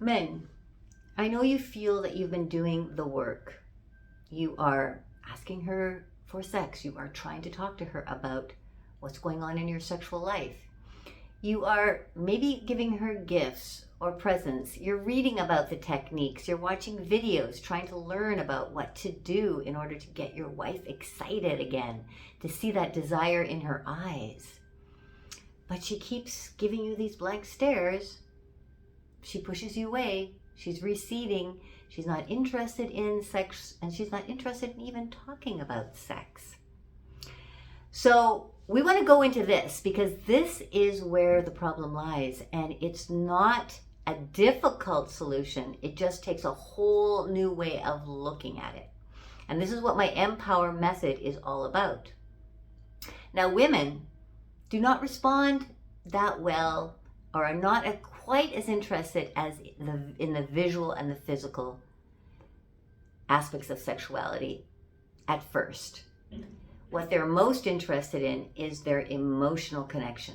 Men, I know you feel that you've been doing the work. You are asking her for sex. You are trying to talk to her about what's going on in your sexual life. You are maybe giving her gifts or presents. You're reading about the techniques. You're watching videos, trying to learn about what to do in order to get your wife excited again, to see that desire in her eyes. But she keeps giving you these blank stares. She pushes you away. She's receding. She's not interested in sex, and she's not interested in even talking about sex. So we want to go into this because this is where the problem lies, and it's not a difficult solution. It just takes a whole new way of looking at it. And this is what my Empower method is all about. Now, women do not respond that well or are not quite as interested as in the visual and the physical aspects of sexuality at first. What they're most interested in is their emotional connection.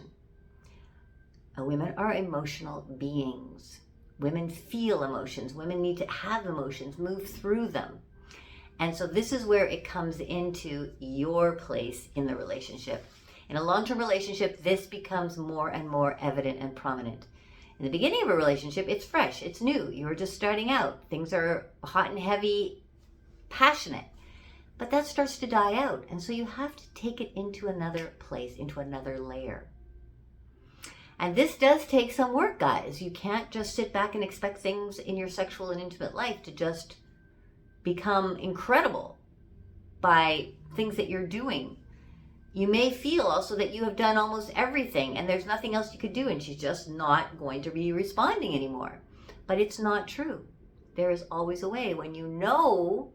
Women are emotional beings. Women feel emotions. Women need to have emotions, move through them. And so this is where it comes into your place in the relationship. In a long-term relationship, this becomes more and more evident and prominent. In the beginning of a relationship, it's fresh, it's new. You're just starting out. Things are hot and heavy, passionate. But that starts to die out. And so you have to take it into another place, into another layer. And this does take some work, guys. You can't just sit back and expect things in your sexual and intimate life to just become incredible by things that you're doing. You may feel also that you have done almost everything and there's nothing else you could do and she's just not going to be responding anymore. But it's not true. There is always a way when you know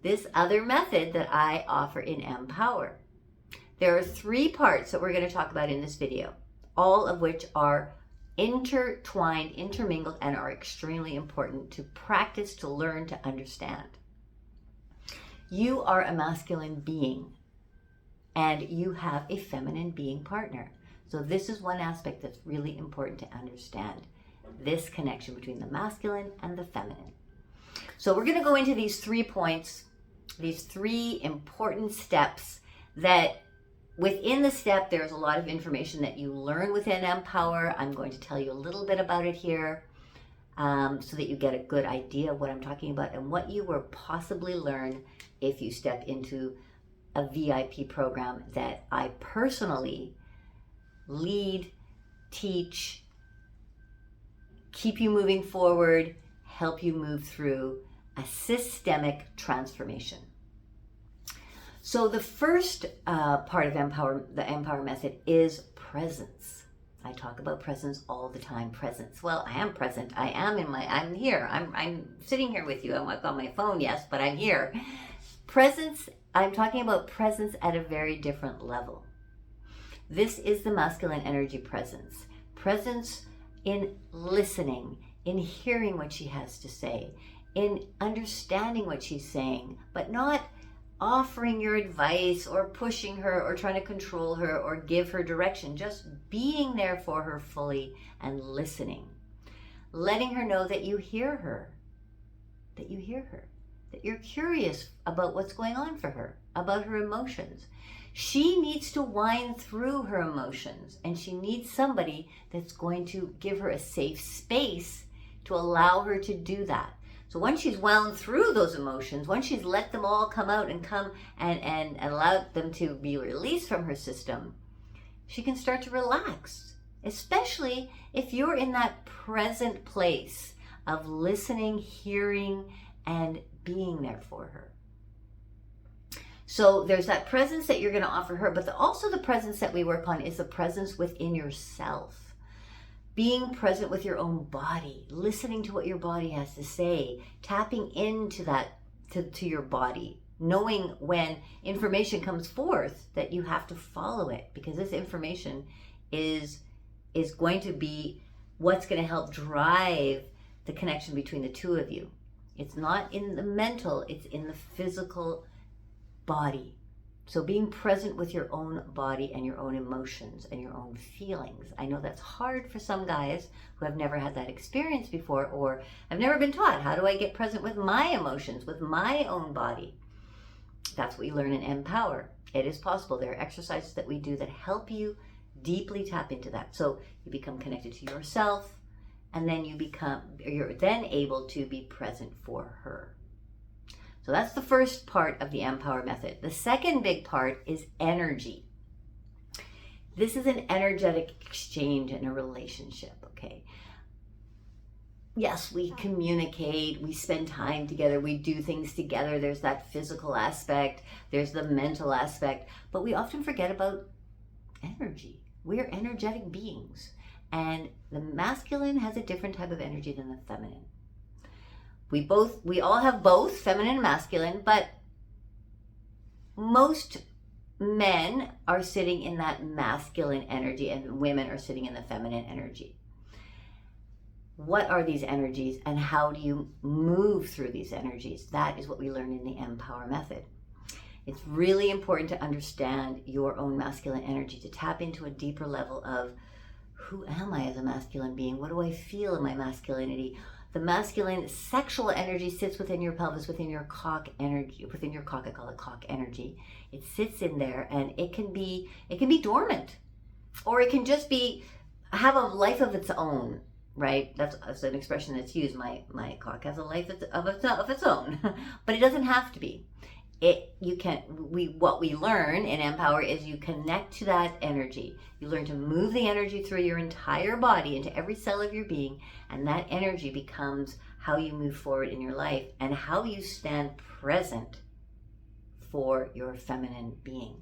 this other method that I offer in Empower. There are 3 parts that we're going to talk about in this video, all of which are intertwined, intermingled, and are extremely important to practice, to learn, to understand. You are a masculine being and you have a feminine being partner. So this is one aspect that's really important to understand, this connection between the masculine and the feminine. So we're going to go into these 3 points, these 3 important steps that within the step, there's a lot of information that you learn within Empower. I'm going to tell you a little bit about it here so that you get a good idea of what I'm talking about and what you will possibly learn if you step into a VIP program that I personally lead, teach, keep you moving forward, help you move through a systemic transformation. So the first part of Empower, the Empower method, is presence. I talk about presence all the time. Presence. Well, I am present. I'm here. I'm sitting here with you. I'm on my phone, yes, but I'm here. Presence, I'm talking about presence at a very different level. This is the masculine energy presence. Presence in listening, in hearing what she has to say, in understanding what she's saying, but not offering your advice or pushing her or trying to control her or give her direction, just being there for her fully and listening, letting her know that you hear her, that you're curious about what's going on for her, about her emotions. She needs to wind through her emotions and she needs somebody that's going to give her a safe space to allow her to do that. So once she's wound through those emotions, once she's let them all come out and come and allowed them to be released from her system, she can start to relax, especially if you're in that present place of listening, hearing, and being there for her. So there's that presence that you're going to offer her, but also the presence that we work on is the presence within yourself. Being present with your own body, listening to what your body has to say, tapping into that, to your body, knowing when information comes forth that you have to follow it, because this information is going to be what's going to help drive the connection between the two of you. It's not in the mental, it's in the physical body. So being present with your own body and your own emotions and your own feelings. I know that's hard for some guys who have never had that experience before, or have never been taught, how do I get present with my emotions, with my own body? That's what you learn in Empower. It is possible. There are exercises that we do that help you deeply tap into that. So you become connected to yourself, and then you're then able to be present for her. So that's the first part of the Empower method. The second big part is energy. This is an energetic exchange in a relationship, okay? Yes, we communicate, we spend time together, we do things together. There's that physical aspect, there's the mental aspect, but we often forget about energy. We're energetic beings, and the masculine has a different type of energy than the feminine. We all have both feminine and masculine, but most men are sitting in that masculine energy and women are sitting in the feminine energy. What are these energies and how do you move through these energies? That is what we learn in the Empower method. It's really important to understand your own masculine energy, to tap into a deeper level of who am I as a masculine being? What do I feel in my masculinity? The masculine sexual energy sits within your pelvis, within your cock energy, within your cock. I call it cock energy. It sits in there, and it can be dormant, or it can just have a life of its own. Right? That's an expression that's used. My cock has a life of its own, but it doesn't have to be. What we learn in Empower is you connect to that energy. You learn to move the energy through your entire body into every cell of your being, and that energy becomes how you move forward in your life and how you stand present for your feminine being.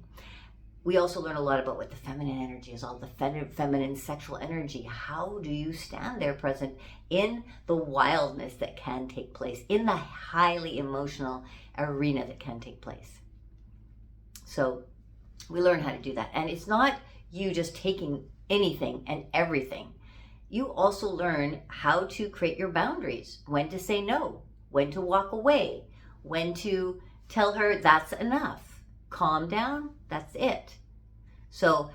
We also learn a lot about what the feminine energy is, all the feminine sexual energy. How do you stand there present in the wildness that can take place, in the highly emotional arena that can take place? So we learn how to do that. And it's not you just taking anything and everything. You also learn how to create your boundaries, when to say no, when to walk away, when to tell her that's enough, calm down, that's it. So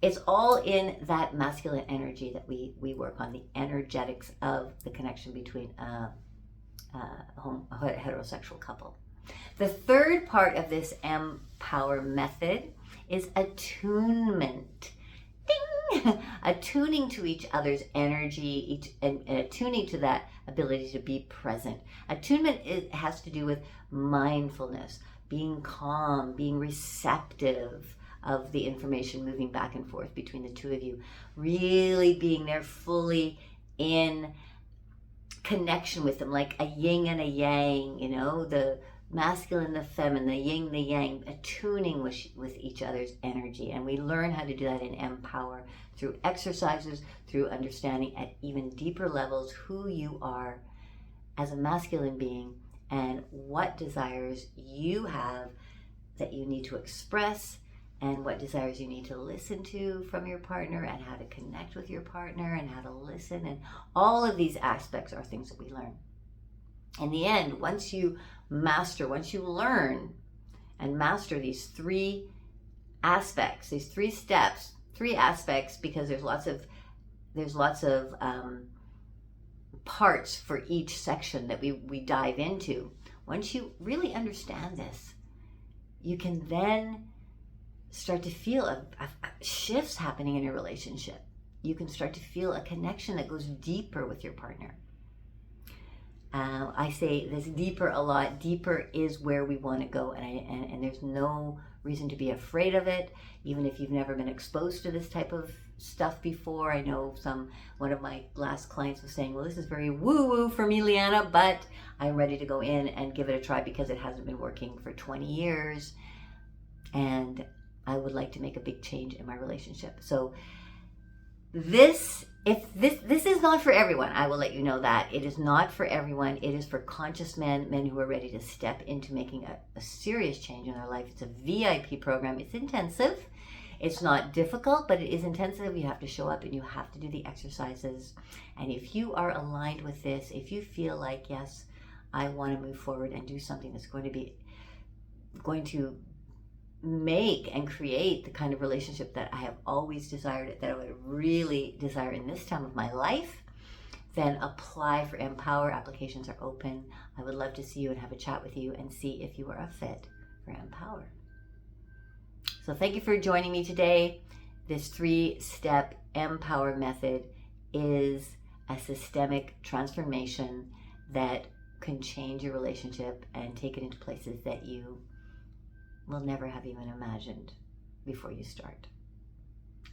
it's all in that masculine energy that we work on, the energetics of the connection between a heterosexual couple. The third part of this Empower method is attunement. Ding! Attuning to each other's energy and attuning to that ability to be present. Attunement has to do with mindfulness, being calm, being receptive of the information moving back and forth between the two of you, really being there fully in connection with them, like a yin and a yang, the masculine, the feminine, the yin, the yang, attuning with each other's energy. And we learn how to do that in Empower through exercises, through understanding at even deeper levels who you are as a masculine being and what desires you have that you need to express, and what desires you need to listen to from your partner, and how to connect with your partner, and how to listen. And all of these aspects are things that we learn. In the end, once you learn and master these three aspects, these three steps, three aspects, because there's lots of parts for each section that we dive into. Once you really understand this, you can then start to feel shifts happening in your relationship. You can start to feel a connection that goes deeper with your partner. I say this deeper a lot. Deeper is where we want to go, and there's no reason to be afraid of it, even if you've never been exposed to this type of stuff before. I know one of my last clients was saying, well, this is very woo-woo for me, Leanna, but I'm ready to go in and give it a try because it hasn't been working for 20 years, and I would like to make a big change in my relationship. So this is not for everyone. I will let you know that. It is not for everyone. It is for conscious men who are ready to step into making a serious change in their life. It's a VIP program. It's intensive. It's not difficult, but it is intensive. You have to show up and you have to do the exercises. And if you are aligned with this, if you feel like, yes, I want to move forward and do something that's going to make and create the kind of relationship that I have always desired, that I would really desire in this time of my life, then apply for Empower. Applications are open. I would love to see you and have a chat with you and see if you are a fit for Empower. So thank you for joining me today. This 3-step Empower method is a systemic transformation that can change your relationship and take it into places that you will never have even imagined before you start.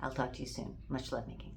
I'll talk to you soon. Much love making.